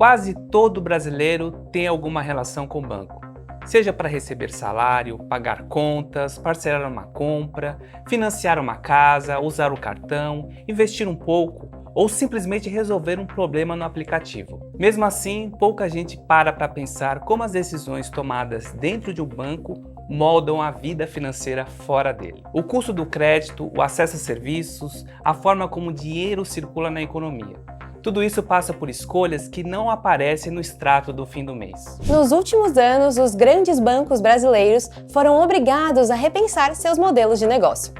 Quase todo brasileiro tem alguma relação com o banco. Seja para receber salário, pagar contas, parcelar uma compra, financiar uma casa, usar o cartão, investir um pouco ou simplesmente resolver um problema no aplicativo. Mesmo assim, pouca gente para pensar como as decisões tomadas dentro de um banco moldam a vida financeira fora dele. O custo do crédito, o acesso a serviços, a forma como o dinheiro circula na economia. Tudo isso passa por escolhas que não aparecem no extrato do fim do mês. Nos últimos anos, os grandes bancos brasileiros foram obrigados a repensar seus modelos de negócio.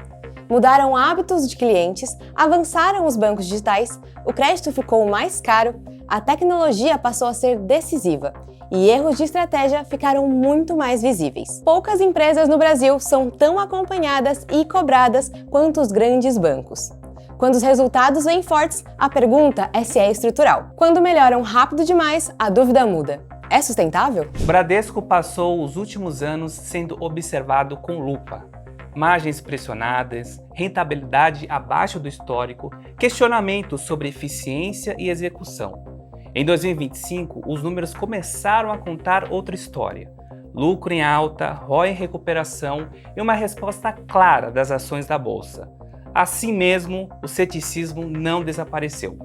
Mudaram hábitos de clientes, avançaram os bancos digitais, o crédito ficou mais caro, a tecnologia passou a ser decisiva e erros de estratégia ficaram muito mais visíveis. Poucas empresas no Brasil são tão acompanhadas e cobradas quanto os grandes bancos. Quando os resultados vêm fortes, a pergunta é se é estrutural. Quando melhoram rápido demais, a dúvida muda. É sustentável? O Bradesco passou os últimos anos sendo observado com lupa. Margens pressionadas, rentabilidade abaixo do histórico, questionamentos sobre eficiência e execução. Em 2025, os números começaram a contar outra história. Lucro em alta, ROI em recuperação e uma resposta clara das ações da Bolsa. Assim mesmo, o ceticismo não desapareceu.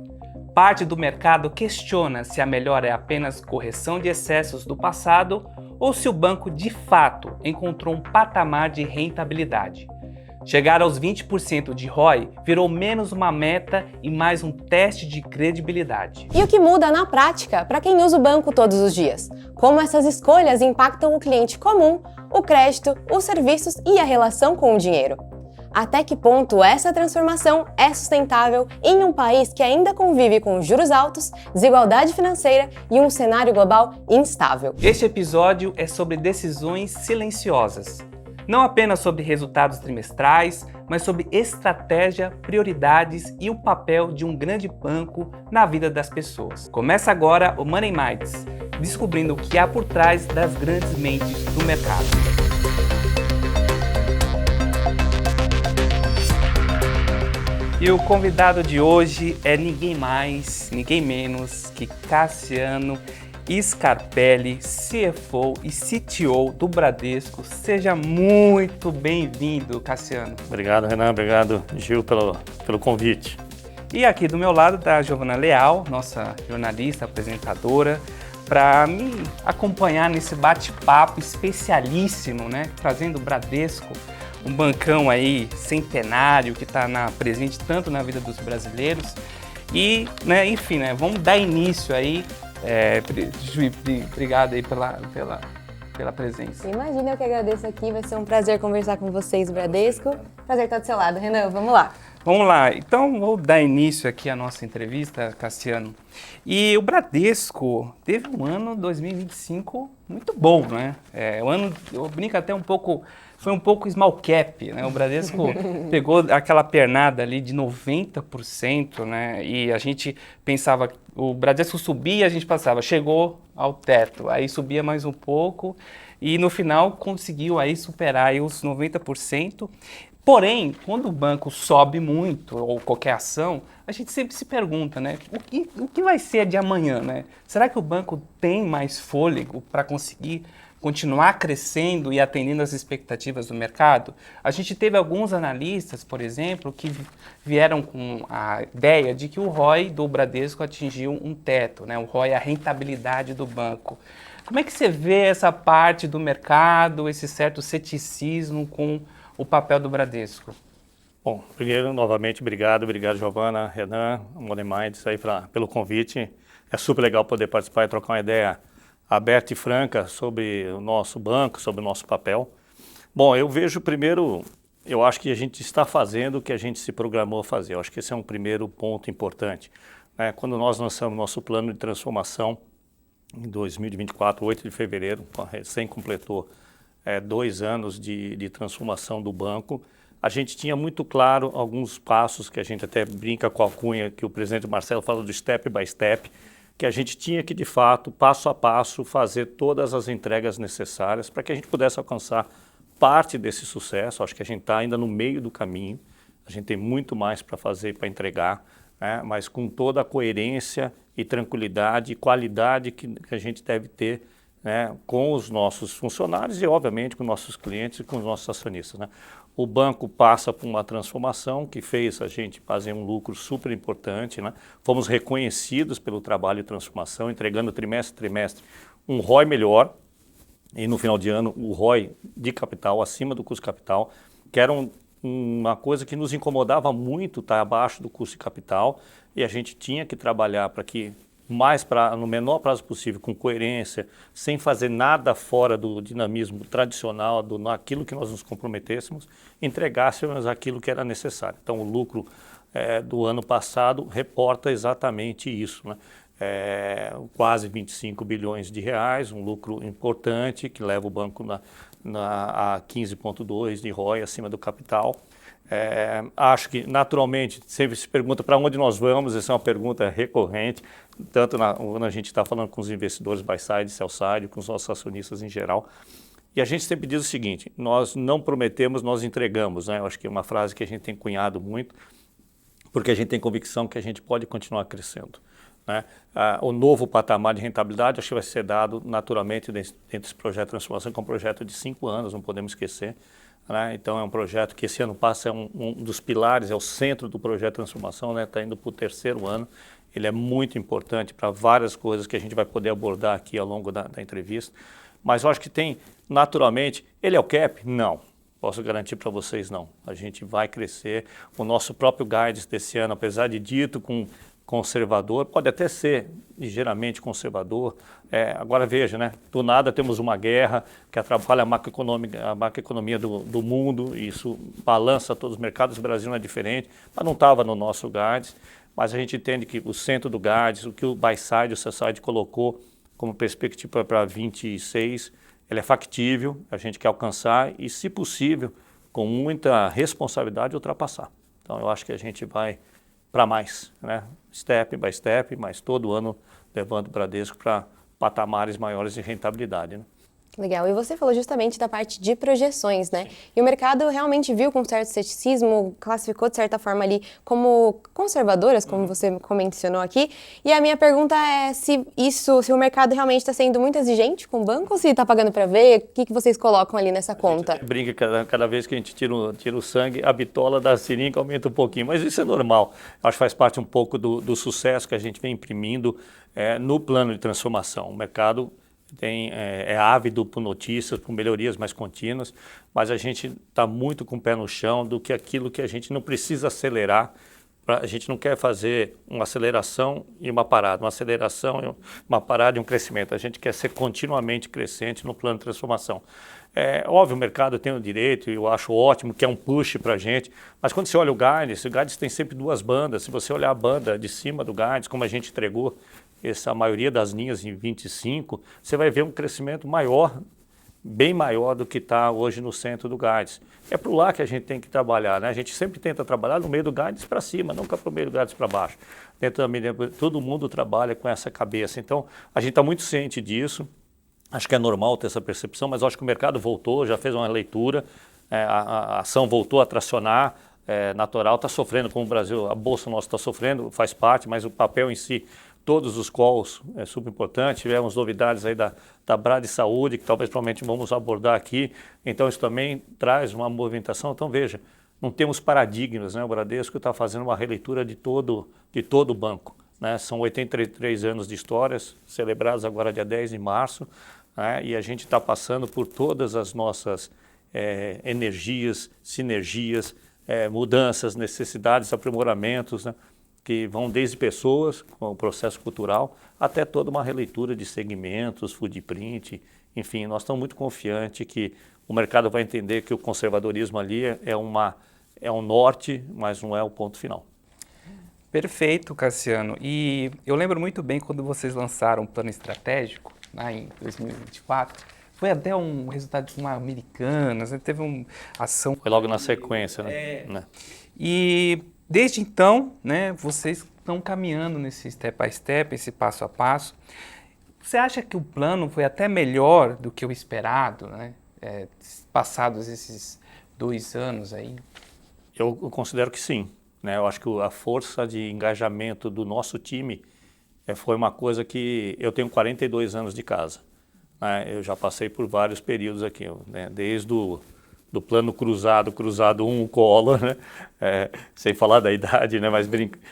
Parte do mercado questiona se a melhora é apenas correção de excessos do passado ou se o banco de fato encontrou um patamar de rentabilidade. Chegar aos 20% de ROI virou menos uma meta e mais um teste de credibilidade. E o que muda na prática para quem usa o banco todos os dias? Como essas escolhas impactam o cliente comum, o crédito, os serviços e a relação com o dinheiro? Até que ponto essa transformação é sustentável em um país que ainda convive com juros altos, desigualdade financeira e um cenário global instável? Este episódio é sobre decisões silenciosas. Não apenas sobre resultados trimestrais, mas sobre estratégia, prioridades e o papel de um grande banco na vida das pessoas. Começa agora o Money Minds, descobrindo o que há por trás das grandes mentes do mercado. E o convidado de hoje é ninguém mais, ninguém menos que Cassiano Scarpelli, CFO e CTO do Bradesco. Seja muito bem-vindo, Cassiano. Obrigado, Renan. Obrigado, Gil, pelo convite. E aqui do meu lado está a Giovana Leal, nossa jornalista, apresentadora, para me acompanhar nesse bate-papo especialíssimo, né? Trazendo o Bradesco, um bancão aí centenário que está presente tanto na vida dos brasileiros. E, enfim, vamos dar início aí. Obrigado aí pela presença. Imagina, eu que agradeço aqui, vai ser um prazer conversar com vocês, Bradesco. Prazer estar do seu lado. Renan, vamos lá. Vamos lá, então vou dar início aqui à nossa entrevista, Cassiano. E o Bradesco teve um ano 2025 muito bom, né? O ano, eu brinco até um pouco, foi um pouco small cap, né? O Bradesco pegou aquela pernada ali de 90%, né? E a gente pensava, o Bradesco subia, a gente passava, chegou ao teto, aí subia mais um pouco e no final conseguiu aí superar aí os 90%. Porém, quando o banco sobe muito, ou qualquer ação, a gente sempre se pergunta, né? O que vai ser de amanhã, né? Será que o banco tem mais fôlego para conseguir continuar crescendo e atendendo às expectativas do mercado? A gente teve alguns analistas, por exemplo, que vieram com a ideia de que o ROI do Bradesco atingiu um teto, né? O ROI é a rentabilidade do banco. Como é que você vê essa parte do mercado, esse certo ceticismo com o papel do Bradesco? Bom, primeiro, novamente, obrigado, Giovana, Renan, Money Minds aí pelo convite. É super legal poder participar e trocar uma ideia aberta e franca sobre o nosso banco, sobre o nosso papel. Bom, eu vejo primeiro, eu acho que a gente está fazendo o que a gente se programou a fazer. Eu acho que esse é um primeiro ponto importante, né? Quando nós lançamos nosso plano de transformação em 2024, 8 de fevereiro, recém completou 2 anos de transformação do banco, a gente tinha muito claro alguns passos que a gente até brinca com a alcunha que o presidente Marcelo fala do step by step, que a gente tinha que, de fato, passo a passo, fazer todas as entregas necessárias para que a gente pudesse alcançar parte desse sucesso. Acho que a gente está ainda no meio do caminho, a gente tem muito mais para fazer, para entregar, né? Mas com toda a coerência e tranquilidade e qualidade que a gente deve ter, né, com os nossos funcionários e, obviamente, com nossos clientes e com os nossos acionistas, né? O banco passa por uma transformação que fez a gente fazer um lucro super importante, né? Fomos reconhecidos pelo trabalho de transformação, entregando trimestre a trimestre um ROI melhor e no final de ano o ROI de capital acima do custo de capital, que era uma coisa que nos incomodava muito estar abaixo do custo de capital e a gente tinha que trabalhar para que no menor prazo possível, com coerência, sem fazer nada fora do dinamismo tradicional, naquilo que nós nos comprometêssemos, entregássemos aquilo que era necessário. Então, o lucro do ano passado reporta exatamente isso, né? Quase 25 bilhões de reais, um lucro importante que leva o banco a 15,2 de ROI acima do capital. Acho que, naturalmente, sempre se pergunta para onde nós vamos, essa é uma pergunta recorrente, tanto quando a gente está falando com os investidores buy-side, sell-side, com os nossos acionistas em geral. E a gente sempre diz o seguinte, nós não prometemos, nós entregamos, né? Eu acho que é uma frase que a gente tem cunhado muito, porque a gente tem convicção que a gente pode continuar crescendo, né? O novo patamar de rentabilidade acho que vai ser dado naturalmente dentro desse projeto de transformação, que é um projeto de 5 anos, não podemos esquecer, né? Então é um projeto que esse ano passa, um dos pilares, é o centro do projeto de transformação, né? Está indo para o 3º ano, ele é muito importante para várias coisas que a gente vai poder abordar aqui ao longo da entrevista, mas eu acho que tem, naturalmente, ele é o cap? Não. Posso garantir para vocês, não. A gente vai crescer. O nosso próprio guidance desse ano, apesar de dito com conservador, pode até ser ligeiramente conservador. Agora veja, né? Do nada temos uma guerra que atrapalha a macroeconomia do mundo, e isso balança todos os mercados. O Brasil não é diferente, mas não estava no nosso guidance. Mas a gente entende que o centro do guidance, o que o buy-side, o sell-side colocou como perspectiva para 26, ele é factível, a gente quer alcançar e, se possível, com muita responsabilidade, ultrapassar. Então, eu acho que a gente vai para mais, né? Step by step, mas todo ano levando o Bradesco para patamares maiores de rentabilidade, né? Legal. E você falou justamente da parte de projeções, né? Sim. E o mercado realmente viu com certo ceticismo, classificou de certa forma ali como conservadoras, como você mencionou aqui. E a minha pergunta é se o mercado realmente está sendo muito exigente com o banco ou se está pagando para ver? O que vocês colocam ali nessa conta? A gente brinca cada vez que a gente tira o sangue, a bitola da seringa aumenta um pouquinho, mas isso é normal. Acho que faz parte um pouco do sucesso que a gente vem imprimindo no plano de transformação. O mercado é ávido por notícias, por melhorias mais contínuas, mas a gente está muito com o pé no chão do que aquilo que a gente não precisa acelerar. A gente não quer fazer uma aceleração e uma parada, uma aceleração, uma parada e um crescimento. A gente quer ser continuamente crescente no plano de transformação. Óbvio, o mercado tem o direito, e eu acho ótimo, que é um push para a gente, mas quando você olha o guidance tem sempre 2 bandas. Se você olhar a banda de cima do guidance, como a gente entregou a maioria das linhas em 25, você vai ver um crescimento maior, bem maior do que está hoje no centro do guidance. É por lá que a gente tem que trabalhar, né? A gente sempre tenta trabalhar no meio do guidance para cima, nunca para o meio do guidance para baixo. Todo mundo trabalha com essa cabeça. Então, a gente está muito ciente disso. Acho que é normal ter essa percepção, mas acho que o mercado voltou, já fez uma leitura, a ação voltou a tracionar, natural, está sofrendo, como o Brasil, a Bolsa nossa está sofrendo, faz parte, mas o papel em si, todos os calls é super importante. Tivemos novidades aí da Brad Saúde, que talvez provavelmente vamos abordar aqui, então isso também traz uma movimentação. Então veja, não temos paradigmas, né? O Bradesco está fazendo uma releitura de todo o banco, né? São 83 anos de histórias, celebrados agora dia 10 de março, né? E a gente está passando por todas as nossas energias, sinergias, mudanças, necessidades, aprimoramentos, né? Que vão desde pessoas, com o processo cultural, até toda uma releitura de segmentos, footprint, enfim, nós estamos muito confiantes que o mercado vai entender que o conservadorismo ali é um norte, mas não é o ponto final. Perfeito, Cassiano. E eu lembro muito bem quando vocês lançaram o plano estratégico, lá em 2024, foi até um resultado de uma Americanas, né? Teve uma ação... Foi logo na sequência, né? E desde então, né, vocês estão caminhando nesse step by step, esse passo a passo. Você acha que o plano foi até melhor do que o esperado, né? Passados esses 2 anos aí? Eu considero que sim, né? Eu acho que a força de engajamento do nosso time foi uma coisa que eu tenho 42 anos de casa, né? Eu já passei por vários períodos aqui, né? Desde do plano cruzado 1, Collor, né? Sem falar da idade, né? Mas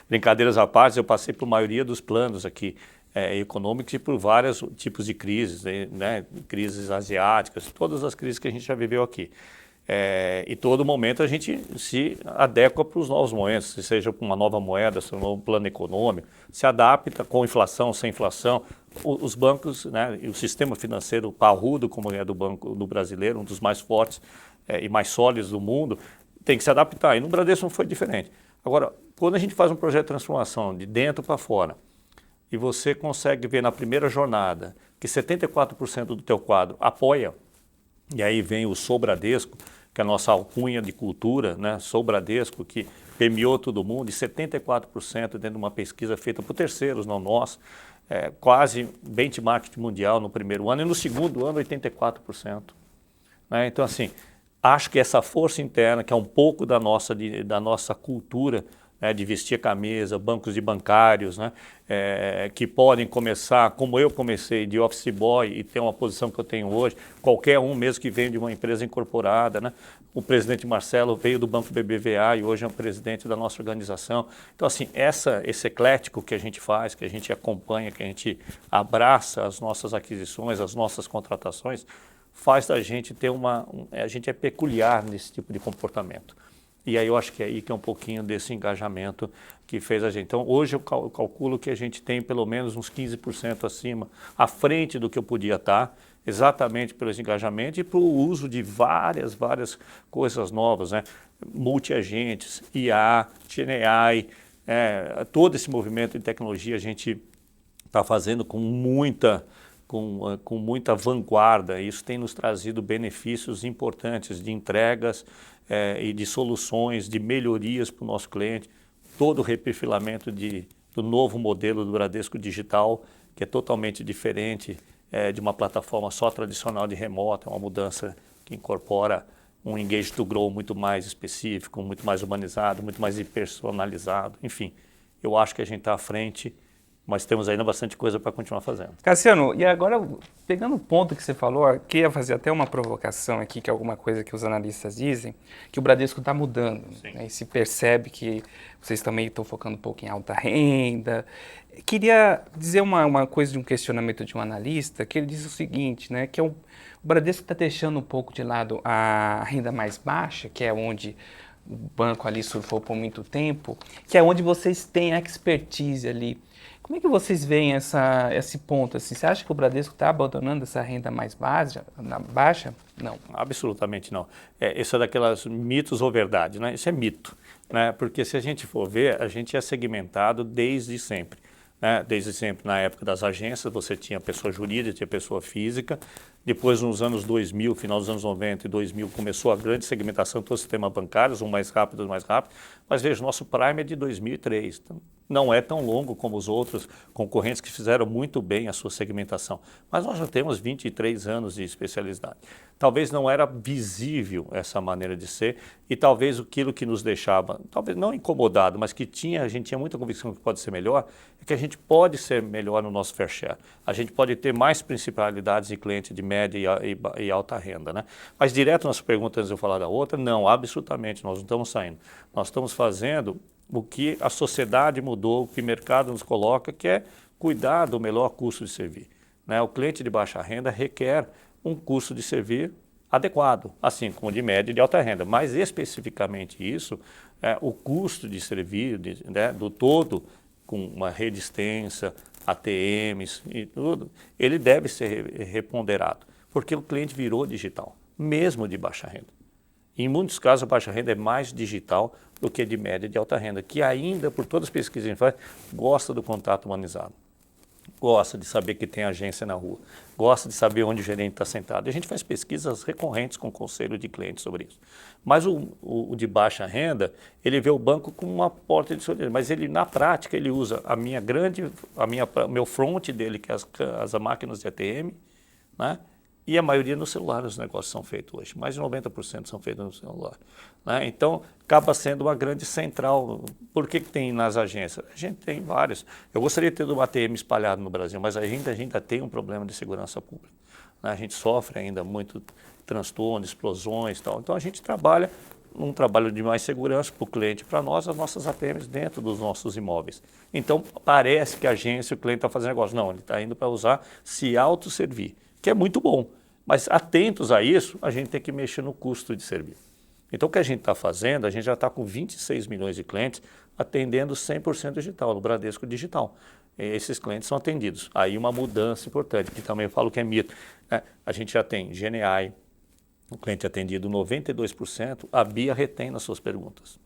brincadeiras à parte, eu passei por maioria dos planos aqui econômicos e por vários tipos de crises, né? Crises asiáticas, todas as crises que a gente já viveu aqui. E todo momento a gente se adequa para os novos momentos, seja com uma nova moeda, seja um novo plano econômico, se adapta com inflação, sem inflação. Os bancos, né, e o sistema financeiro parrudo, como é do banco do brasileiro, um dos mais fortes e mais sólidos do mundo, tem que se adaptar. E no Bradesco não foi diferente. Agora, quando a gente faz um projeto de transformação de dentro para fora, e você consegue ver na primeira jornada que 74% do teu quadro apoia, e aí vem o Sou Bradesco, que é a nossa alcunha de cultura, né? Sou Bradesco, que permeou todo mundo, e 74% dentro de uma pesquisa feita por terceiros, não nós, quase benchmark mundial no primeiro ano, e no segundo ano 84%. Né? Então, assim, acho que essa força interna, que é um pouco da nossa cultura, né, de vestir a camisa, bancos de bancários, né, que podem começar, como eu comecei, de office boy e ter uma posição que eu tenho hoje, qualquer um mesmo que venha de uma empresa incorporada, né, o presidente Marcelo veio do Banco BBVA e hoje é o presidente da nossa organização. Então, assim, esse eclético que a gente faz, que a gente acompanha, que a gente abraça as nossas aquisições, as nossas contratações, faz da gente ter a gente é peculiar nesse tipo de comportamento. E aí eu acho que é aí que é um pouquinho desse engajamento que fez a gente. Então, hoje eu calculo que a gente tem pelo menos uns 15% acima, à frente do que eu podia estar, exatamente pelo engajamento e pelo uso de várias coisas novas, né? Multiagentes, IA, GenAI, todo esse movimento de tecnologia a gente está fazendo com muita vanguarda. Isso tem nos trazido benefícios importantes de entregas e de soluções, de melhorias para o nosso cliente. Todo o reperfilamento do novo modelo do Bradesco Digital, que é totalmente diferente de uma plataforma só tradicional de remoto, é uma mudança que incorpora um engage to grow muito mais específico, muito mais humanizado, muito mais personalizado. Enfim, eu acho que a gente está à frente, mas temos ainda bastante coisa para continuar fazendo. Cassiano, e agora, pegando o ponto que você falou, eu queria fazer até uma provocação aqui, que é alguma coisa que os analistas dizem, que o Bradesco está mudando, né, e se percebe que vocês também estão focando um pouco em alta renda. Queria dizer uma coisa de um questionamento de um analista, que ele diz o seguinte, né, que o Bradesco está deixando um pouco de lado a renda mais baixa, que é onde o banco ali surfou por muito tempo, que é onde vocês têm a expertise ali. Como é que vocês veem esse ponto? Assim? Você acha que o Bradesco está abandonando essa renda mais baixa? Não. Absolutamente não. Isso é daquelas mitos ou verdade, né? Isso é mito, né? Porque se a gente for ver, a gente é segmentado desde sempre. Né? Desde sempre, na época das agências, você tinha pessoa jurídica, tinha pessoa física. Depois, nos anos 2000, final dos anos 90 e 2000, começou a grande segmentação do sistema bancário, um mais rápido, outro mais rápido. Mas veja, nosso Prime é de 2003. Então, não é tão longo como os outros concorrentes que fizeram muito bem a sua segmentação. Mas nós já temos 23 anos de especialidade. Talvez não era visível essa maneira de ser e talvez aquilo que nos deixava, talvez não incomodado, mas que a gente tinha muita convicção que pode ser melhor, é que a gente pode ser melhor no nosso fair share. A gente pode ter mais principalidades de cliente de média e alta renda. Né? Mas direto na sua pergunta, antes de eu falar da outra, não, absolutamente, nós não estamos saindo. Nós estamos fazendo o que a sociedade mudou, o que o mercado nos coloca, que é cuidar do melhor custo de servir. Né? O cliente de baixa renda requer um custo de servir adequado, assim como de média e de alta renda. Mais especificamente isso, o custo de servir do todo, com uma rede extensa, ATMs e tudo, ele deve ser reponderado, porque o cliente virou digital, mesmo de baixa renda. Em muitos casos, a baixa renda é mais digital do que de média e de alta renda, que ainda, por todas as pesquisas que a gente faz, gosta do contato humanizado. Gosta de saber que tem agência na rua, gosta de saber onde o gerente está sentado. A gente faz pesquisas recorrentes com o conselho de clientes sobre isso. Mas o de baixa renda, ele vê o banco como uma porta de solidariedade, mas ele, na prática, ele usa meu front dele, que é as máquinas de ATM, né? E a maioria no celular os negócios são feitos hoje. Mais de 90% são feitos no celular. Né? Então, acaba sendo uma grande central. Por que tem nas agências? A gente tem vários. Eu gostaria de ter uma ATM espalhada no Brasil, mas a gente ainda tem um problema de segurança pública. Né? A gente sofre ainda muito transtorno, explosões e tal. Então, a gente trabalha um trabalho de mais segurança para o cliente e para nós, as nossas ATMs dentro dos nossos imóveis. Então, parece que a agência, o cliente está fazendo negócio. Não, ele está indo para usar, se autosservir, que é muito bom. Mas atentos a isso, a gente tem que mexer no custo de servir. Então, o que a gente está fazendo, a gente já está com 26 milhões de clientes atendendo 100% digital, no Bradesco Digital. E esses clientes são atendidos. Aí uma mudança importante, que também eu falo que é mito. Né? A gente já tem GNI, o cliente atendido 92%, a BIA retém nas suas perguntas.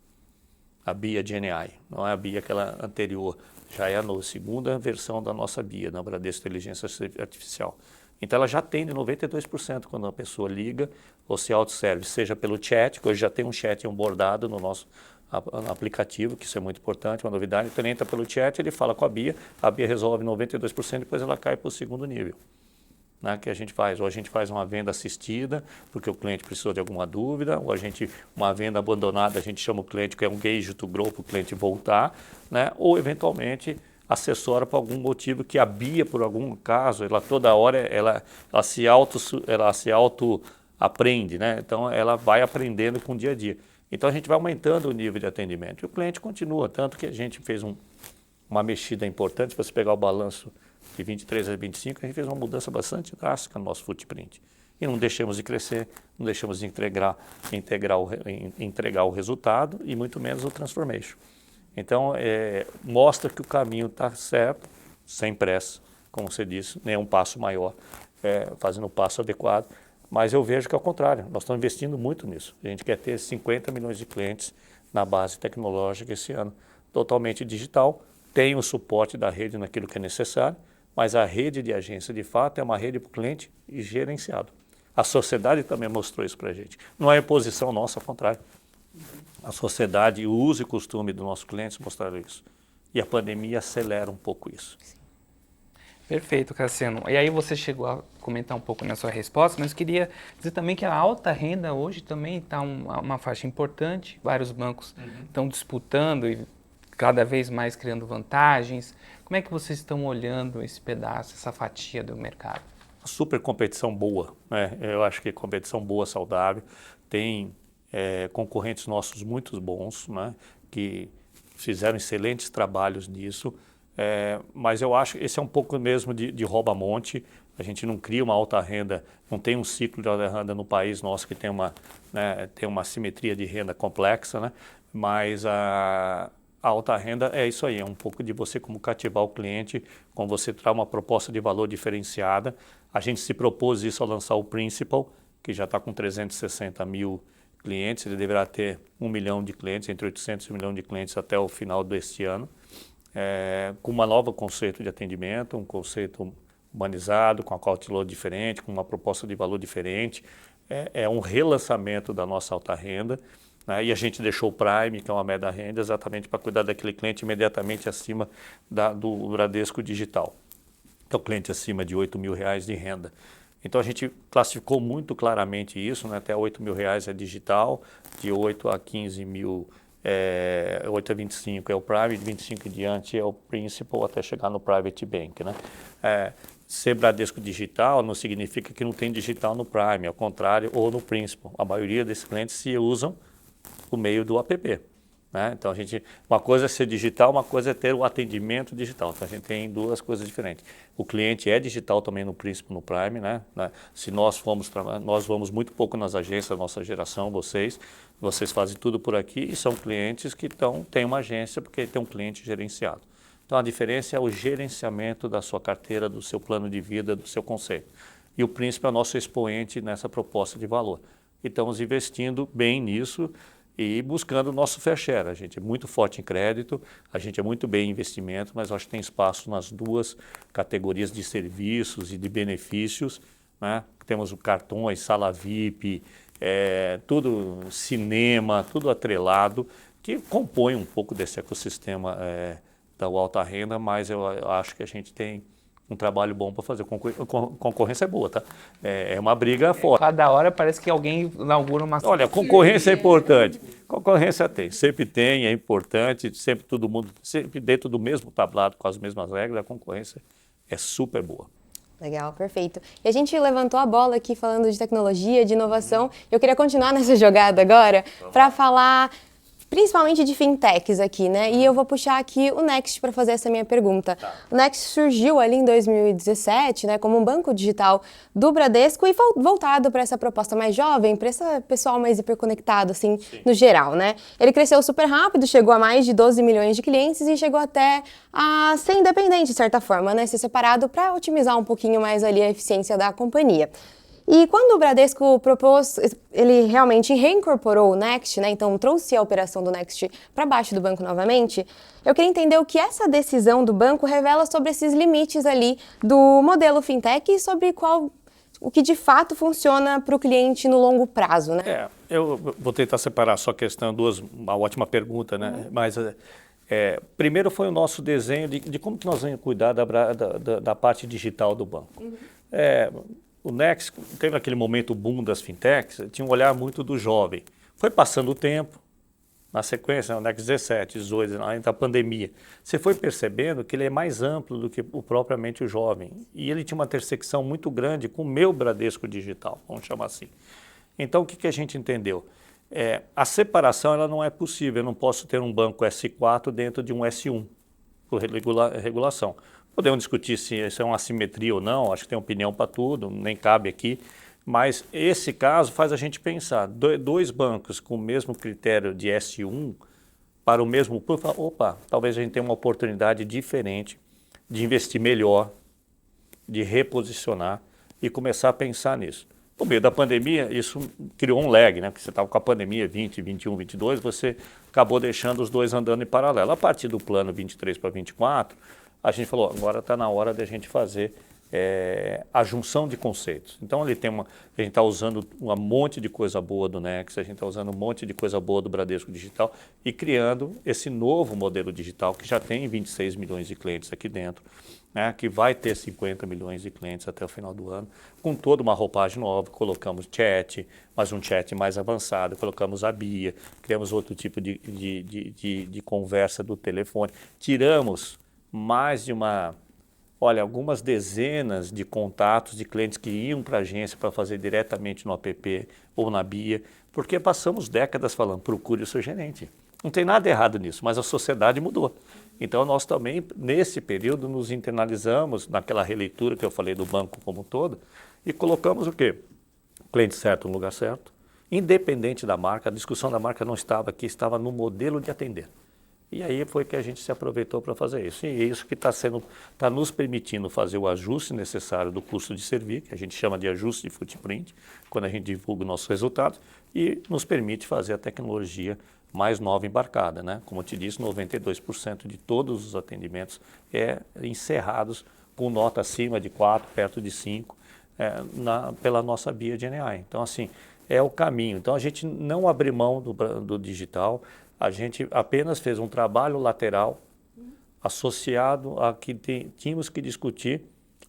A BIA GNI, não é a BIA aquela anterior, já é a segunda versão da nossa BIA, na Bradesco Inteligência Artificial. Então ela já atende 92% quando a pessoa liga ou se autosserve, seja pelo chat, que hoje já tem um chat onboardado no nosso aplicativo, que isso é muito importante, uma novidade. Então ele entra pelo chat, ele fala com a BIA resolve 92%, depois ela cai para o segundo nível. Né, que a gente faz, ou a gente faz uma venda assistida, porque o cliente precisou de alguma dúvida, ou uma venda abandonada, a gente chama o cliente, que é um gauge to grow, para o cliente voltar, né, ou eventualmente assessora por algum motivo que a BIA, por algum caso, ela toda hora ela se auto aprende, né? Então ela vai aprendendo com o dia a dia. Então a gente vai aumentando o nível de atendimento e o cliente continua, tanto que a gente fez uma mexida importante. Se você pegar o balanço de 23 a 25, a gente fez uma mudança bastante drástica no nosso footprint. E não deixamos de crescer, não deixamos de entregar o resultado e muito menos o transformation. Então, mostra que o caminho está certo, sem pressa, como você disse, nem um passo maior, fazendo o passo adequado. Mas eu vejo que é o contrário, nós estamos investindo muito nisso. A gente quer ter 50 milhões de clientes na base tecnológica esse ano, totalmente digital, tem o suporte da rede naquilo que é necessário, mas a rede de agência, de fato, é uma rede para o cliente e gerenciado. A sociedade também mostrou isso para a gente. Não é imposição nossa, ao contrário. A sociedade e o uso e costume dos nossos clientes mostraram isso. E a pandemia acelera um pouco isso. Perfeito, Cassiano. E aí você chegou a comentar um pouco na sua resposta, mas eu queria dizer também que a alta renda hoje também está uma faixa importante. Vários bancos estão disputando e cada vez mais criando vantagens. Como é que vocês estão olhando esse pedaço, essa fatia do mercado? Super competição boa, né? Eu acho que competição boa, saudável. Tem concorrentes nossos muito bons, né? Que fizeram excelentes trabalhos nisso. Mas eu acho que esse é um pouco mesmo de rouba-monte. A gente não cria uma alta renda, não tem um ciclo de alta renda no país nosso que tem uma simetria de renda complexa, né? Mas a alta renda é isso aí, é um pouco de você como cativar o cliente, como você traz uma proposta de valor diferenciada. A gente se propôs isso ao lançar o Principal, que já está com 360 mil clientes, ele deverá ter 1 milhão de clientes, entre 800 e 1 milhão de clientes até o final deste ano, com um novo conceito de atendimento, um conceito humanizado, com a cauteloria diferente, com uma proposta de valor diferente. É um relançamento da nossa alta renda. Né? E a gente deixou o Prime, que é uma média renda, exatamente para cuidar daquele cliente imediatamente acima do Bradesco Digital, que é o cliente acima de R$8 mil de renda. Então a gente classificou muito claramente isso, né? Até R$8 mil é digital, de 8 a 15 mil, 8 a 25 é o Prime, de 25 em diante é o Principal, até chegar no Private Bank. Né? Ser Bradesco Digital não significa que não tem digital no Prime, ao contrário, ou no Principal. A maioria desses clientes se usam por meio do app. Né? Então, uma coisa é ser digital, uma coisa é ter o atendimento digital. Então, a gente tem duas coisas diferentes. O cliente é digital também no Principal, no Prime. Né? Se nós vamos muito pouco nas agências, nossa geração, vocês fazem tudo por aqui e são clientes que têm uma agência porque tem um cliente gerenciado. Então, a diferença é o gerenciamento da sua carteira, do seu plano de vida, do seu conceito. E o Principal é o nosso expoente nessa proposta de valor. E estamos investindo bem nisso e buscando o nosso fair share. A gente é muito forte em crédito, a gente é muito bem em investimento, mas acho que tem espaço nas duas categorias de serviços e de benefícios. Né? Temos o cartões, sala VIP, tudo cinema, tudo atrelado, que compõe um pouco desse ecossistema da alta renda, mas eu acho que a gente tem um trabalho bom para fazer. Concorrência é boa, tá? É uma briga forte. Cada hora parece que alguém inaugura uma... Olha, concorrência é importante. Concorrência sempre tem, é importante, sempre todo mundo, sempre dentro do mesmo tablado, com as mesmas regras, a concorrência é super boa. Legal, perfeito. E a gente levantou a bola aqui falando de tecnologia, de inovação. Eu queria continuar nessa jogada agora para falar principalmente de fintechs aqui, né? E eu vou puxar aqui o Next para fazer essa minha pergunta. Tá. O Next surgiu ali em 2017, né, como um banco digital do Bradesco e voltado para essa proposta mais jovem, para esse pessoal mais hiperconectado, assim, no geral, né? Ele cresceu super rápido, chegou a mais de 12 milhões de clientes e chegou até a ser independente, de certa forma, né? Ser separado para otimizar um pouquinho mais ali a eficiência da companhia. E quando o Bradesco propôs, ele realmente reincorporou o Next, né? Então trouxe a operação do Next para baixo do banco novamente, eu queria entender o que essa decisão do banco revela sobre esses limites ali do modelo fintech e sobre o que de fato funciona para o cliente no longo prazo, né? Eu vou tentar separar só a questão, uma ótima pergunta, né? Mas primeiro foi o nosso desenho de como que nós vamos cuidar da parte digital do banco. O Next teve aquele momento boom das fintechs, tinha um olhar muito do jovem. Foi passando o tempo, na sequência, o Next 17, 18, ainda a pandemia. Você foi percebendo que ele é mais amplo do que propriamente o jovem. E ele tinha uma intersecção muito grande com o meu Bradesco digital, vamos chamar assim. Então, o que a gente entendeu? A separação ela não é possível. Eu não posso ter um banco S4 dentro de um S1, por regulação. Podemos discutir se isso é uma assimetria ou não, acho que tem opinião para tudo, nem cabe aqui. Mas esse caso faz a gente pensar, dois bancos com o mesmo critério de S1 para o mesmo público, opa, talvez a gente tenha uma oportunidade diferente de investir melhor, de reposicionar e começar a pensar nisso. No meio da pandemia, isso criou um lag, né? Porque você estava com a pandemia 20, 21, 22, você acabou deixando os dois andando em paralelo. A partir do plano 23 para 24, a gente falou, agora está na hora de a gente fazer a junção de conceitos. Então, a gente está usando um monte de coisa boa do Next, a gente está usando um monte de coisa boa do Bradesco Digital e criando esse novo modelo digital que já tem 26 milhões de clientes aqui dentro, né, que vai ter 50 milhões de clientes até o final do ano, com toda uma roupagem nova. Colocamos chat, mas um chat mais avançado, colocamos a BIA, criamos outro tipo de conversa do telefone, tiramos mais de algumas dezenas de contatos de clientes que iam para a agência para fazer diretamente no app ou na BIA, porque passamos décadas falando, procure o seu gerente. Não tem nada errado nisso, mas a sociedade mudou. Então nós também, nesse período, nos internalizamos naquela releitura que eu falei do banco como um todo e colocamos o quê? O cliente certo no lugar certo, independente da marca, a discussão da marca não estava aqui, estava no modelo de atender. E aí foi que a gente se aproveitou para fazer isso. E é isso que está nos permitindo fazer o ajuste necessário do custo de servir, que a gente chama de ajuste de footprint, quando a gente divulga os nossos resultados, e nos permite fazer a tecnologia mais nova embarcada, né? Como eu te disse, 92% de todos os atendimentos encerrados com nota acima de 4, perto de 5, pela nossa BIA GenAI. Então, assim, é o caminho. Então, a gente não abriu mão do digital. A gente apenas fez um trabalho lateral associado a que tínhamos que discutir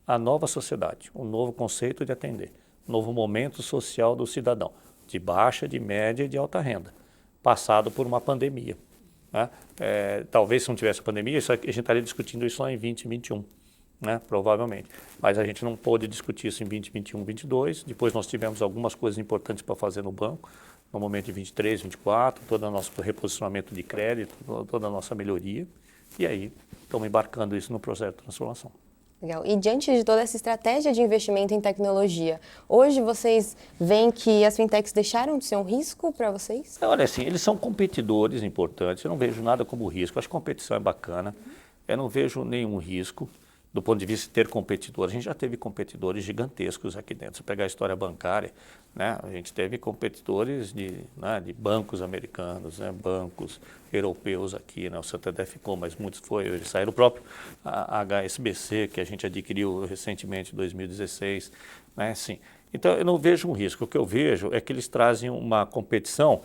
a nova sociedade, um novo conceito de atender, um novo momento social do cidadão, de baixa, de média e de alta renda, passado por uma pandemia, né? Talvez se não tivesse pandemia, a gente estaria discutindo isso lá em 2021, né? Provavelmente. Mas a gente não pôde discutir isso em 2021, 2022. Depois nós tivemos algumas coisas importantes para fazer no banco, no momento de 23, 24, todo o nosso reposicionamento de crédito, toda a nossa melhoria. E aí, estamos embarcando isso no processo de transformação. Legal. E diante de toda essa estratégia de investimento em tecnologia, hoje vocês veem que as fintechs deixaram de ser um risco para vocês? Olha, assim, eles são competidores importantes, eu não vejo nada como risco, acho que a competição é bacana, eu não vejo nenhum risco. Do ponto de vista de ter competidores, a gente já teve competidores gigantescos aqui dentro. Se pegar a história bancária, né, a gente teve competidores de bancos americanos, né, bancos europeus aqui, né, o Santander ficou, mas muitos eles saíram. O próprio HSBC, que a gente adquiriu recentemente em 2016. Né, assim. Então, eu não vejo um risco. O que eu vejo é que eles trazem uma competição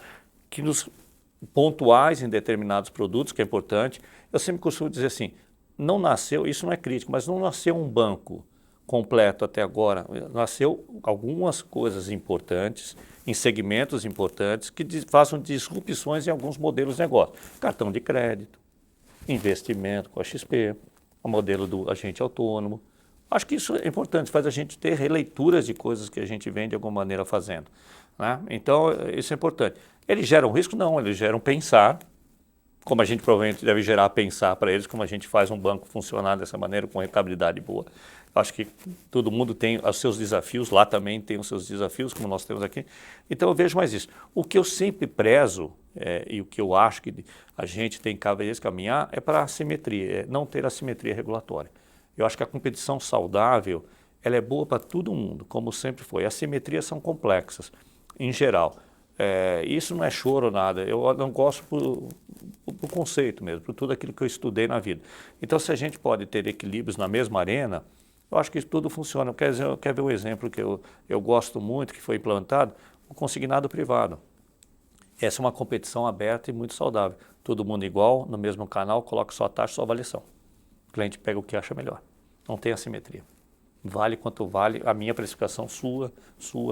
pontuais em determinados produtos, que é importante. Eu sempre costumo dizer assim, não nasceu, isso não é crítico, mas não nasceu um banco completo até agora. Nasceu algumas coisas importantes, em segmentos importantes, que façam disrupções em alguns modelos de negócio. Cartão de crédito, investimento com a XP, o modelo do agente autônomo. Acho que isso é importante, faz a gente ter releituras de coisas que a gente vem de alguma maneira fazendo, né? Então, isso é importante. Eles geram risco? Não, eles geram pensar, como a gente provavelmente deve gerar pensar para eles, como a gente faz um banco funcionar dessa maneira, com rentabilidade boa. Acho que todo mundo tem os seus desafios, lá também tem os seus desafios, como nós temos aqui. Então eu vejo mais isso. O que eu sempre prezo, e o que eu acho que a gente tem que cada vez caminhar, é para a assimetria, não ter assimetria regulatória. Eu acho que a competição saudável, ela é boa para todo mundo, como sempre foi. As assimetrias são complexas, em geral. Isso não é choro ou nada, eu não gosto por conceito mesmo, por tudo aquilo que eu estudei na vida. Então, se a gente pode ter equilíbrios na mesma arena, eu acho que tudo funciona. Quer ver um exemplo que eu gosto muito, que foi implantado? O consignado privado. Essa é uma competição aberta e muito saudável. Todo mundo igual, no mesmo canal, coloca sua taxa, sua avaliação. O cliente pega o que acha melhor. Não tem assimetria. Vale quanto vale a minha precificação, sua,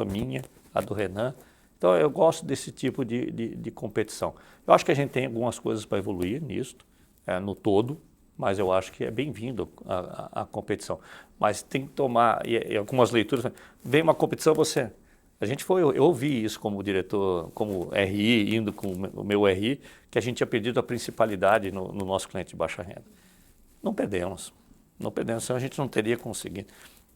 minha, a do Renan. Então, eu gosto desse tipo de competição. Eu acho que a gente tem algumas coisas para evoluir nisso, no todo, mas eu acho que é bem-vindo a competição. Mas tem que tomar, e algumas leituras, vem uma competição, eu ouvi isso como diretor, como RI, indo com o meu RI, que a gente tinha perdido a principalidade no nosso cliente de baixa renda. Não perdemos, senão a gente não teria conseguido.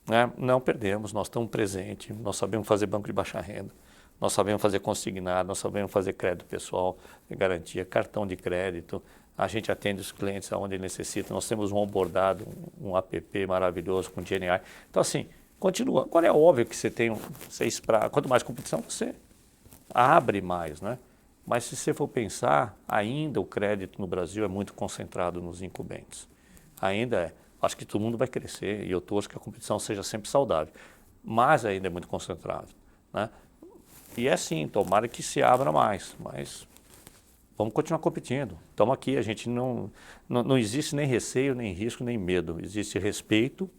Né? Não perdemos, nós estamos presentes, nós sabemos fazer banco de baixa renda. Nós sabemos fazer consignado, nós sabemos fazer crédito pessoal, garantia, cartão de crédito. A gente atende os clientes aonde necessitam. Nós temos um onboardado, um app maravilhoso com GNI. Então, assim, continua. Agora é óbvio que quanto mais competição, você abre mais, né? Mas se você for pensar, ainda o crédito no Brasil é muito concentrado nos incumbentes. Ainda é. Acho que todo mundo vai crescer e eu torço que a competição seja sempre saudável. Mas ainda é muito concentrado, né? E é sim, tomara que se abra mais, mas vamos continuar competindo. Estamos aqui, a gente não existe nem receio, nem risco, nem medo. Existe respeito,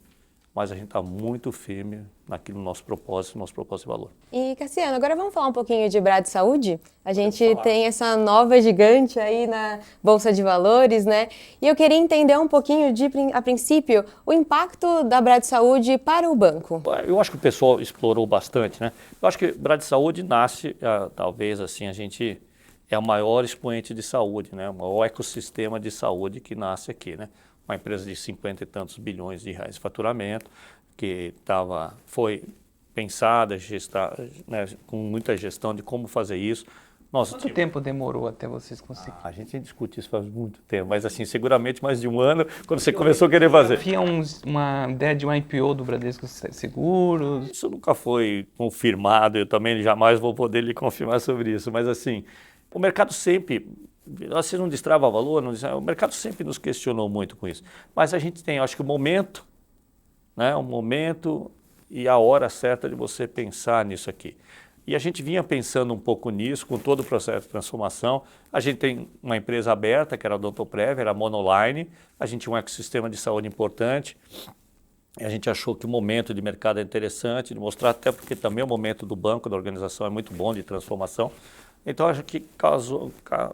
mas a gente está muito firme naquilo no nosso propósito de valor. E Cassiano, agora vamos falar um pouquinho de Brad Saúde? A gente tem essa nova gigante aí na Bolsa de Valores, né? E eu queria entender um pouquinho, a princípio, o impacto da Brad Saúde para o banco. Eu acho que o pessoal explorou bastante, né? Eu acho que Brad Saúde nasce, talvez assim, a gente é o maior expoente de saúde, né? O maior ecossistema de saúde que nasce aqui, né? Uma empresa de 50 e tantos bilhões de reais de faturamento, que foi pensada, né, com muita gestão de como fazer isso. Quanto tempo demorou até vocês conseguirem? A gente discute isso faz muito tempo, mas assim, seguramente mais de um ano, quando você começou a querer fazer. Havia uma ideia de um IPO do Bradesco Seguros? Isso nunca foi confirmado, eu também jamais vou poder lhe confirmar sobre isso, mas assim, o mercado sempre, você não destrava valor, o mercado sempre nos questionou muito com isso, mas a gente tem, acho que o momento, né, o momento e a hora certa de você pensar nisso aqui. E a gente vinha pensando um pouco nisso, com todo o processo de transformação. A gente tem uma empresa aberta, que era a Odontoprev, era a Monoline. A gente tinha um ecossistema de saúde importante. E a gente achou que o momento de mercado é interessante, de mostrar, até porque também o momento do banco, da organização, é muito bom de transformação. Então, acho que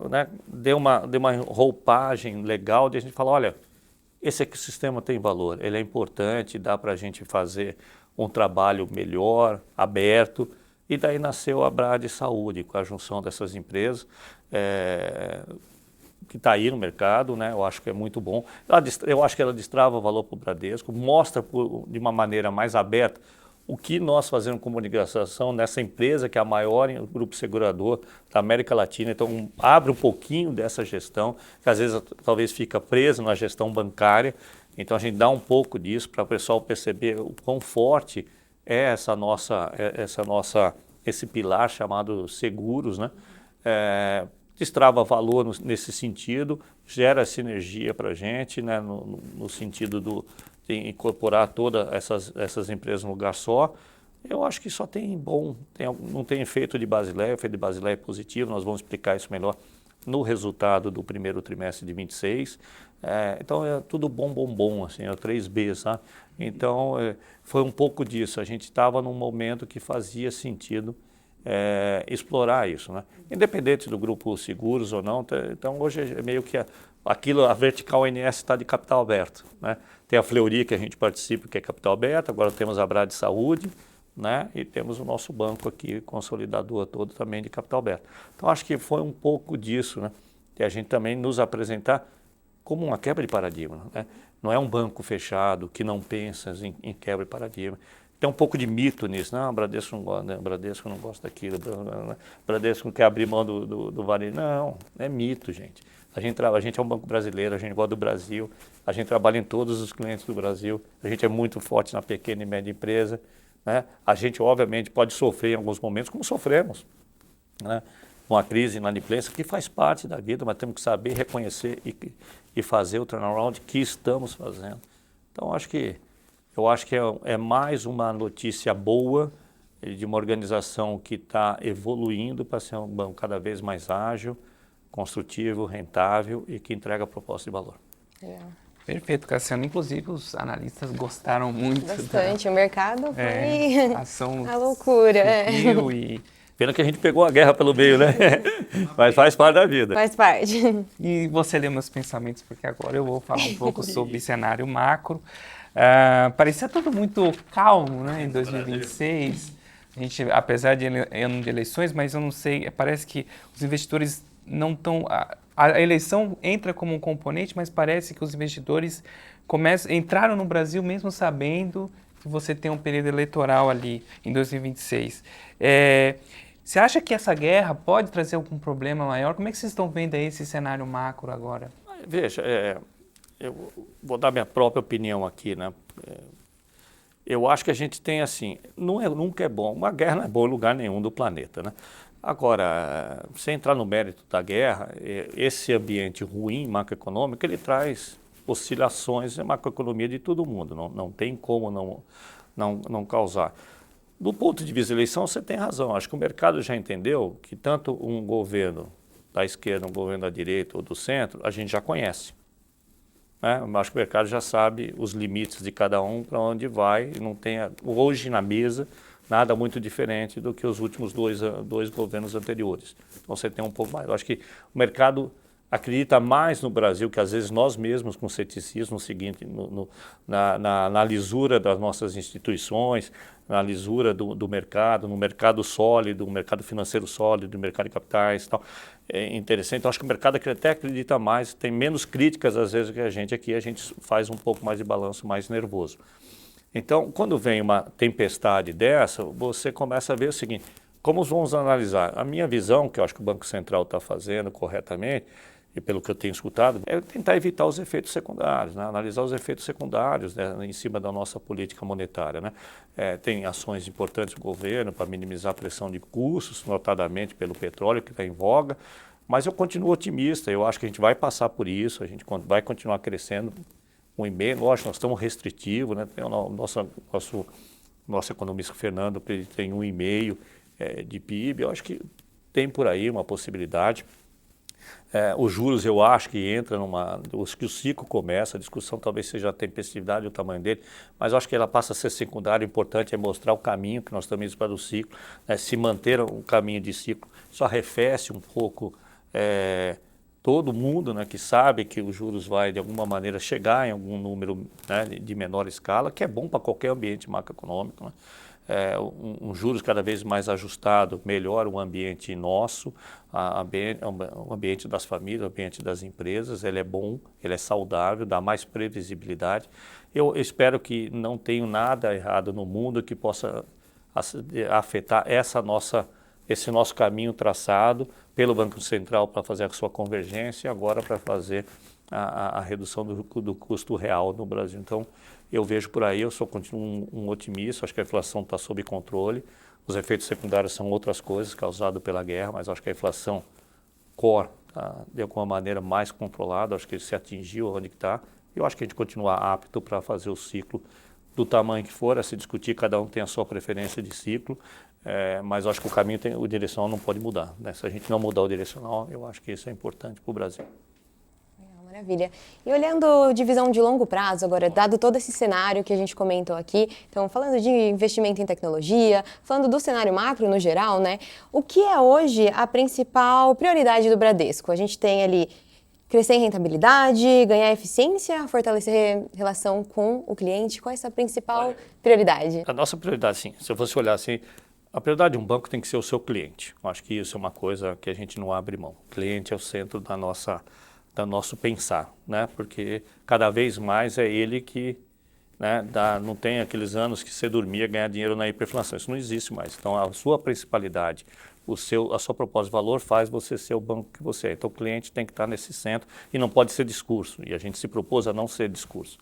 né, deu uma roupagem legal de a gente falar, olha, esse ecossistema tem valor, ele é importante, dá para a gente fazer um trabalho melhor, aberto. E daí nasceu a Brad Saúde, com a junção dessas empresas, que está aí no mercado, né? Eu acho que é muito bom. Eu acho que ela destrava valor para o Bradesco, mostra de uma maneira mais aberta o que nós fazemos como organização nessa empresa, que é a maior grupo segurador da América Latina. Então, abre um pouquinho dessa gestão, que às vezes talvez fica preso na gestão bancária. Então, a gente dá um pouco disso para o pessoal perceber o quão forte é esse pilar chamado seguros, né? Destrava valor nesse sentido, gera sinergia para a gente, né? No sentido de incorporar todas essas empresas num lugar só. Eu acho que só tem bom, não tem efeito de Basileia, o efeito de Basileia é positivo, nós vamos explicar isso melhor no resultado do primeiro trimestre de 26. Então é tudo bom, assim, é 3B, sabe? Então foi um pouco disso. A gente estava num momento que fazia sentido explorar isso, né? Independente do grupo seguros ou não. Então hoje é meio que a vertical ONS está de capital aberto, né? Tem a Fleury que a gente participa, que é capital aberto. Agora temos a Brad Saúde, né? E temos o nosso banco aqui, consolidador todo também de capital aberto. Então acho que foi um pouco disso, né? E a gente também nos apresentar como uma quebra de paradigma, né? Não é um banco fechado que não pensa em quebra de paradigma. Tem um pouco de mito nisso, não, o Bradesco não gosta, né? O Bradesco não gosta daquilo, o Bradesco não quer abrir mão do varejo. Não, é mito, gente. A gente é um banco brasileiro, a gente gosta do Brasil, a gente trabalha em todos os clientes do Brasil, a gente é muito forte na pequena e média empresa, né? A gente, obviamente, pode sofrer em alguns momentos, como sofremos, né? Uma crise inadimplência, que faz parte da vida, mas temos que saber reconhecer e fazer o turnaround que estamos fazendo. Então, eu acho que é mais uma notícia boa de uma organização que está evoluindo para ser um banco cada vez mais ágil, construtivo, rentável e que entrega proposta de valor. Legal. Perfeito, Cassiano. Inclusive, os analistas gostaram muito. Bastante. O mercado foi ação a loucura. subiu e Pena que a gente pegou a guerra pelo meio, né? Mas faz parte da vida. Faz parte. E você leu meus pensamentos, porque agora eu vou falar um pouco sobre cenário macro. Parecia tudo muito calmo, né, em 2026. A gente, apesar de ano de eleições, mas eu não sei, parece que os investidores não estão... A eleição entra como um componente, mas parece que os investidores entraram no Brasil mesmo sabendo que você tem um período eleitoral ali em 2026. Você acha que essa guerra pode trazer algum problema maior? Como é que vocês estão vendo aí esse cenário macro agora? Veja, eu vou dar minha própria opinião aqui, né? Eu acho que a gente tem assim, nunca é bom, uma guerra não é boa em lugar nenhum do planeta, né? Agora, sem entrar no mérito da guerra, esse ambiente ruim macroeconômico, ele traz oscilações na macroeconomia de todo mundo, não tem como não causar. Do ponto de vista da eleição, você tem razão. Acho que o mercado já entendeu que tanto um governo da esquerda, um governo da direita ou do centro, a gente já conhece, né? Acho que o mercado já sabe os limites de cada um, para onde vai. Não tem hoje na mesa nada muito diferente do que os últimos dois governos anteriores. Então você tem um pouco mais. Eu acho que o mercado acredita mais no Brasil, que às vezes nós mesmos com ceticismo, no seguinte, na lisura das nossas instituições, na lisura do mercado, no mercado sólido, no mercado financeiro sólido, no mercado de capitais e tal. É interessante, então acho que o mercado até acredita mais, tem menos críticas às vezes que a gente aqui, a gente faz um pouco mais de balanço mais nervoso. Então, quando vem uma tempestade dessa, você começa a ver o seguinte, como vamos analisar? A minha visão, que eu acho que o Banco Central está fazendo corretamente, e pelo que eu tenho escutado, é tentar evitar os efeitos secundários, né? Analisar os efeitos secundários, né, em cima da nossa política monetária, né? Tem ações importantes do governo para minimizar a pressão de custos, notadamente pelo petróleo que está em voga, mas eu continuo otimista, eu acho que a gente vai passar por isso, a gente vai continuar crescendo 1,5%, lógico, nós estamos restritivos, né? Tem o nosso economista Fernando, ele tem 1,5% de PIB, eu acho que tem por aí uma possibilidade. Os juros eu acho que entra que o ciclo começa, a discussão talvez seja a tempestividade e o tamanho dele, mas eu acho que ela passa a ser secundária, o importante é mostrar o caminho que nós estamos para o ciclo, né? Se manter um caminho de ciclo, isso arrefece um pouco todo mundo, né, que sabe que os juros vai de alguma maneira chegar em algum número, né, de menor escala, que é bom para qualquer ambiente macroeconômico, né? Um juros cada vez mais ajustado melhora o ambiente nosso, o ambiente das famílias, o ambiente das empresas, ele é bom, ele é saudável, dá mais previsibilidade. Eu espero que não tenha nada errado no mundo que possa afetar esse nosso caminho traçado pelo Banco Central para fazer a sua convergência e agora para fazer a redução do custo real no Brasil. Então, eu vejo por aí, continuo um otimista, acho que a inflação está sob controle, os efeitos secundários são outras coisas causadas pela guerra, mas acho que a inflação core está de alguma maneira mais controlada, acho que ele se atingiu onde está, e eu acho que a gente continua apto para fazer o ciclo do tamanho que for, a se discutir, cada um tem a sua preferência de ciclo, mas eu acho que o caminho, o direcional não pode mudar, né? Se a gente não mudar o direcional, eu acho que isso é importante para o Brasil. Maravilha. E olhando de visão de longo prazo, agora, dado todo esse cenário que a gente comentou aqui, então falando de investimento em tecnologia, falando do cenário macro no geral, né? O que é hoje a principal prioridade do Bradesco? A gente tem ali crescer em rentabilidade, ganhar eficiência, fortalecer relação com o cliente. Qual é essa principal prioridade? A nossa prioridade, sim, se eu fosse olhar assim, a prioridade de um banco tem que ser o seu cliente. Eu acho que isso é uma coisa que a gente não abre mão. O cliente é o centro do nosso pensar, né? Porque cada vez mais é ele que, né, não tem aqueles anos que você dormia ganhar dinheiro na hiperinflação. Isso não existe mais. Então, a sua principalidade, a sua proposta de valor faz você ser o banco que você é. Então, o cliente tem que estar nesse centro e não pode ser discurso. E a gente se propôs a não ser discurso.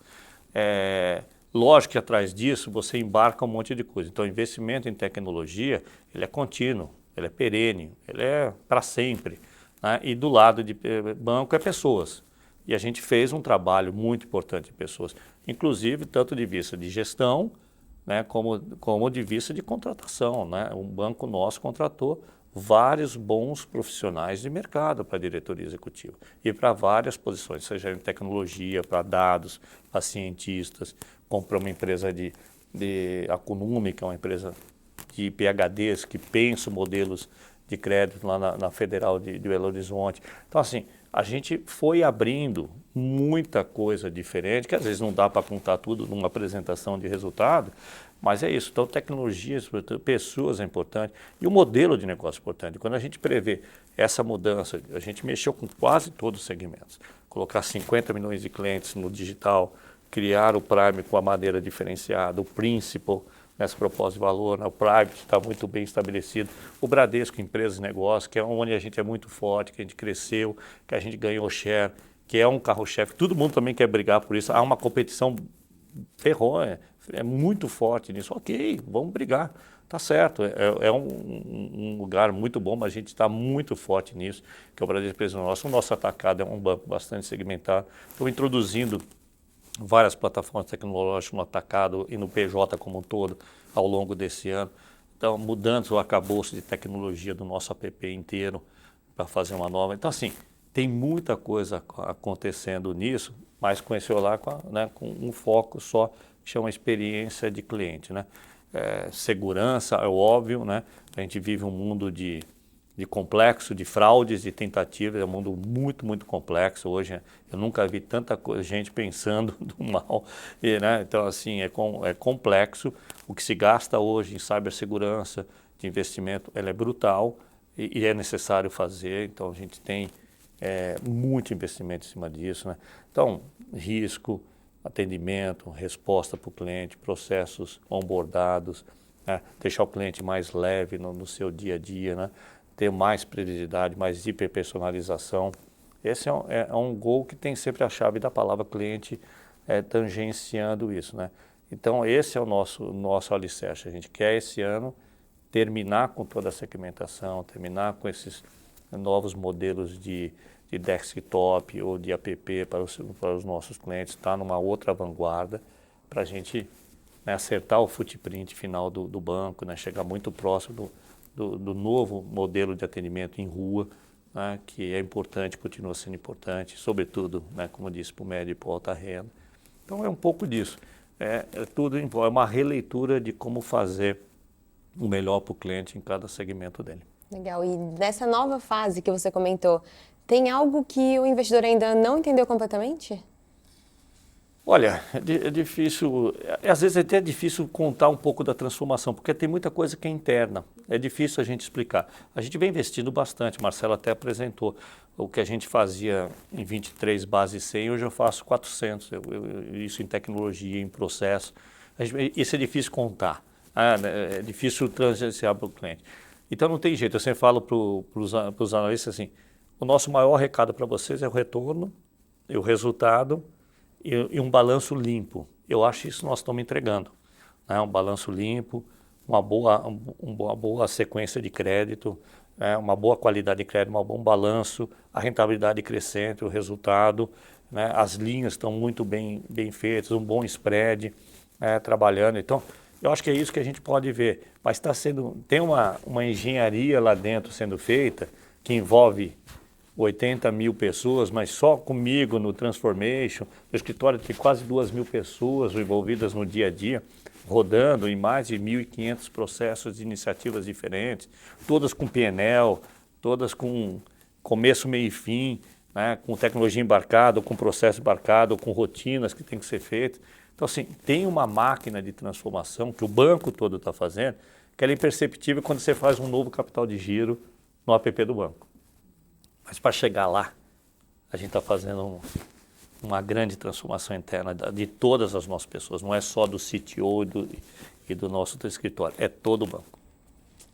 Lógico que atrás disso você embarca um monte de coisa. Então, o investimento em tecnologia, ele é contínuo, ele é perene, ele é para sempre. Né? E do lado de banco é pessoas. E a gente fez um trabalho muito importante de pessoas, inclusive tanto de vista de gestão, né, como de vista de contratação. Né? Um banco nosso contratou vários bons profissionais de mercado para a diretoria executiva e para várias posições, seja em tecnologia, para dados, para cientistas. Comprou uma empresa de Akunumi, que é uma empresa de PhDs que pensa modelos de crédito lá na Federal de Belo Horizonte. Então, assim, a gente foi abrindo muita coisa diferente, que às vezes não dá para contar tudo numa apresentação de resultado, mas é isso. Então, tecnologias, pessoas é importante e o modelo de negócio é importante. Quando a gente prevê essa mudança, a gente mexeu com quase todos os segmentos. Colocar 50 milhões de clientes no digital, criar o Prime com a maneira diferenciada, o Principal, nessa proposta de valor, né? O Private está muito bem estabelecido, o Bradesco, empresas e negócios, que é onde a gente é muito forte, que a gente cresceu, que a gente ganhou share, que é um carro-chefe, todo mundo também quer brigar por isso, há uma competição ferronha, é muito forte nisso, ok, vamos brigar, tá certo, é um lugar muito bom, mas a gente está muito forte nisso, que é o Bradesco Empresa Nossa. O nosso atacado é um banco bastante segmentado, estou introduzindo várias plataformas tecnológicas no atacado e no PJ como um todo ao longo desse ano. Então, mudando o arcabouço de tecnologia do nosso app inteiro para fazer uma nova. Então, assim, tem muita coisa acontecendo nisso, mas com esse olhar, né, com um foco só, que chama experiência de cliente. Né? Segurança, é óbvio, né? A gente vive um mundo de complexo, de fraudes, de tentativas, é um mundo muito, muito complexo. Hoje eu nunca vi tanta gente pensando do mal, né? Então assim, é complexo. O que se gasta hoje em cibersegurança, de investimento, ela é brutal e é necessário fazer. Então a gente tem muito investimento em cima disso, né? Então, risco, atendimento, resposta para o cliente, processos onboardados, né? Deixar o cliente mais leve no seu dia a dia, né? Ter mais previsibilidade, mais hiperpersonalização. Esse é um gol que tem sempre a chave da palavra cliente tangenciando isso, né? Então, esse é o nosso alicerce. A gente quer esse ano terminar com toda a segmentação, terminar com esses novos modelos de desktop ou de app para os nossos clientes, estar numa outra vanguarda para a gente, né, acertar o footprint final do banco, né, chegar muito próximo do novo modelo de atendimento em rua, né, que é importante, continua sendo importante, sobretudo, né, como eu disse, para o médio e para o alta renda. Então é um pouco disso. Tudo é uma releitura de como fazer o melhor para o cliente em cada segmento dele. Legal. E nessa nova fase que você comentou, tem algo que o investidor ainda não entendeu completamente? Olha, é difícil, às vezes é até difícil contar um pouco da transformação, porque tem muita coisa que é interna, é difícil a gente explicar. A gente vem investindo bastante, Marcelo até apresentou o que a gente fazia em 23 base 100, hoje eu faço 400, isso em tecnologia, em processo. Isso é difícil contar, é difícil transgenciar para o cliente. Então não tem jeito, eu sempre falo para os analistas assim, o nosso maior recado para vocês é o retorno, e o resultado, e um balanço limpo. Eu acho que isso nós estamos entregando. Né? Um balanço limpo, uma boa sequência de crédito, uma boa qualidade de crédito, um bom balanço, a rentabilidade crescente, o resultado, né? As linhas estão muito bem feitas, um bom spread. trabalhando. Então, eu acho que é isso que a gente pode ver. Mas tem uma engenharia lá dentro sendo feita que envolve 80 mil pessoas, mas só comigo no Transformation, no escritório tem quase 2 mil pessoas envolvidas no dia a dia, rodando em mais de 1.500 processos de iniciativas diferentes, todas com PNL, todas com começo, meio e fim, né, com tecnologia embarcada, com processo embarcado, com rotinas que tem que ser feitas. Então, assim, tem uma máquina de transformação que o banco todo está fazendo, que ela é imperceptível quando você faz um novo capital de giro no app do banco. Mas para chegar lá, a gente está fazendo uma grande transformação interna de todas as nossas pessoas. Não é só do CTO e do nosso escritório, é todo o banco.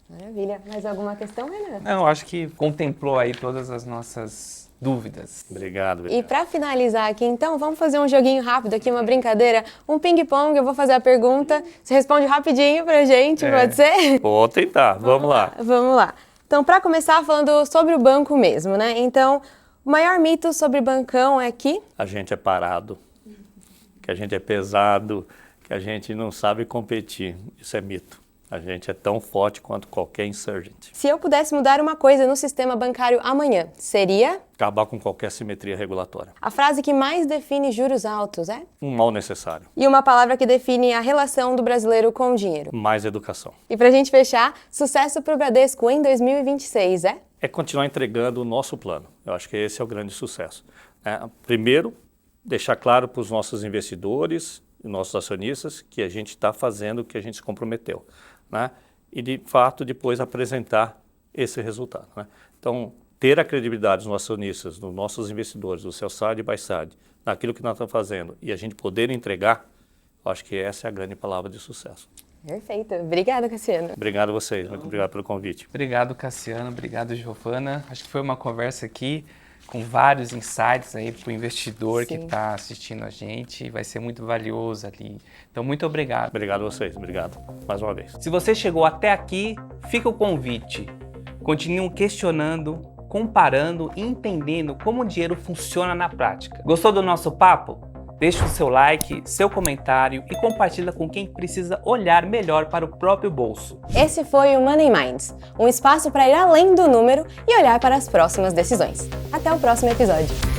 Maravilha. Mais alguma questão, Renan? Não, acho que contemplou aí todas as nossas dúvidas. Obrigado. E para finalizar aqui, então, vamos fazer um joguinho rápido aqui, uma brincadeira, um ping-pong. Eu vou fazer a pergunta, você responde rapidinho pra gente, pode ser? Vou tentar, vamos lá. Vamos lá. Então, para começar, falando sobre o banco mesmo, né? Então, o maior mito sobre bancão é que... A gente é parado, que a gente é pesado, que a gente não sabe competir. Isso é mito. A gente é tão forte quanto qualquer insurgent. Se eu pudesse mudar uma coisa no sistema bancário amanhã, seria? Acabar com qualquer simetria regulatória. A frase que mais define juros altos é? Um mal necessário. E uma palavra que define a relação do brasileiro com o dinheiro. Mais educação. E pra gente fechar, sucesso pro Bradesco em 2026, é? É continuar entregando o nosso plano. Eu acho que esse é o grande sucesso. Primeiro, deixar claro para os nossos investidores e nossos acionistas que a gente está fazendo o que a gente se comprometeu. Né? E, de fato, depois apresentar esse resultado. Né? Então, ter a credibilidade dos nossos acionistas, dos nossos investidores, do sell-side e buy-side, naquilo que nós estamos fazendo, e a gente poder entregar, eu acho que essa é a grande palavra de sucesso. Perfeito. Obrigada, Cassiano. Obrigado a vocês, muito obrigado pelo convite. Obrigado, Cassiano, obrigado, Giovana. Acho que foi uma conversa aqui com vários insights aí para o investidor que está assistindo a gente. Vai ser muito valioso ali. Então, muito obrigado. Obrigado a vocês, obrigado mais uma vez. Se você chegou até aqui, fica o convite. Continuem questionando, comparando e entendendo como o dinheiro funciona na prática. Gostou do nosso papo? Deixe o seu like, seu comentário e compartilha com quem precisa olhar melhor para o próprio bolso. Esse foi o Money Minds, um espaço para ir além do número e olhar para as próximas decisões. Até o próximo episódio.